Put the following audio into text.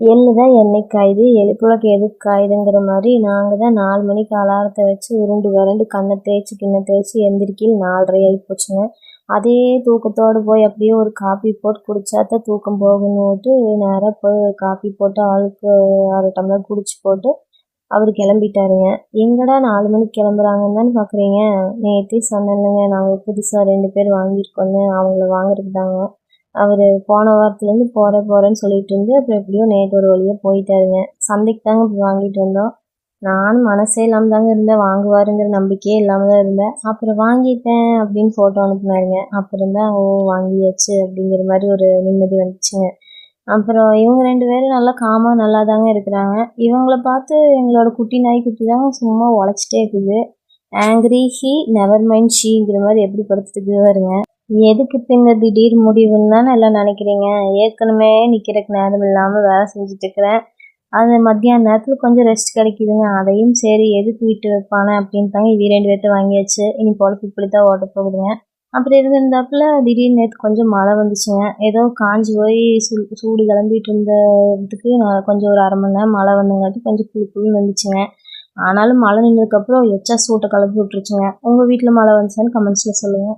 எள்ளு தான் என்னைக்கு காயுது, எலிப்புழக்க எதுக்கு காயுதுங்கிற மாதிரி நாங்கள் தான் 4 மணிக்கு அலாரத்தை வச்சு உருண்டு விரண்டு கண்ணை தேய்ச்சி கிண்ணை தேய்ச்சி எந்திரிக்கையில் 4:30 ஆகி போச்சுங்க. அதே தூக்கத்தோடு போய் அப்படியே ஒரு காப்பி போட்டு குடித்தா தான் தூக்கம் போகணுன்ட்டு நேராக போய் ஒரு காப்பி போட்டு ஆளுக்கு 1/2 டம்ளர் குடிச்சு போட்டு அவர் கிளம்பிட்டாருங்க. எங்கடா 4 மணிக்கு கிளம்புறாங்கன்னு தானே பார்க்குறீங்க, நேற்றே சொன்னேன்லங்க நாங்கள் புதுசாக 2 பேர் வாங்கியிருக்கோன்னு, அவங்கள வாங்குறதுக்கு தாங்க. அவர் போன வாரத்துலேருந்து போகிறேன்னு சொல்லிட்டு இருந்து அப்புறம் எப்படியோ நேற்று ஒரு வழியாக போயிட்டாருங்க. சந்தைக்கு தாங்க போய் வாங்கிட்டு வந்தோம். நானும் மனசே இல்லாமல் தாங்க இருந்தேன், வாங்குவாருங்கிற நம்பிக்கையே இல்லாமல் தான் இருந்தேன். அப்புறம் வாங்கிட்டேன் அப்படின்னு ஃபோட்டோ அனுப்புனாருங்க. அப்புறம் தான் ஓ வாங்கியாச்சு அப்படிங்கிற மாதிரி ஒரு நிம்மதி வந்துச்சுங்க. அப்புறம் இவங்க 2 பேரும் நல்லா நல்லா தாங்க இருக்கிறாங்க. இவங்கள பார்த்து எங்களோட குட்டி நாய்க்குட்டி தாங்க சும்மா உழைச்சிட்டே இருக்குது. ஆங்க்ரி ஹீ நெவர் மைண்ட் ஷீங்கிற மாதிரி எப்படி படுத்துட்டு வருங்க. எதுக்கு இப்போ இந்த திடீர் முடிவுன்னு தானே எல்லாம் நினைக்கிறீங்க. ஏற்கனவே நிற்கிறக்கு நேரம் இல்லாமல் வேலை செஞ்சுட்ருக்கிறேன். அது மத்தியான நேரத்தில் கொஞ்சம் ரெஸ்ட் கிடைக்குதுங்க. அதையும் சரி எதுக்கு விட்டு வைப்பானே அப்படின்னு தாங்க இது 2 பேர்த்த வாங்கியாச்சு. இனி பொழப்பு இப்படி தான் ஓட்ட போகுதுங்க. அப்படி இருந்திருந்தாப்புல திடீர்னு நேற்று கொஞ்சம் மழை வந்துச்சுங்க. ஏதோ காஞ்சி போய் சூடு கிளம்பிட்டு இருந்ததுக்கு நான் கொஞ்சம் ஒரு 1/2 மணி நேரம் மழை வந்தங்காட்டி கொஞ்சம் குளுன்னு வந்துச்சுங்க. ஆனாலும் மழை நின்றதுக்கப்புறம் எச்சா சூட்டை கலப்பி விட்டுருச்சுங்க. உங்கள் வீட்டில் மழை வந்துச்சான்னு கமெண்ட்ஸில் சொல்லுங்கள்.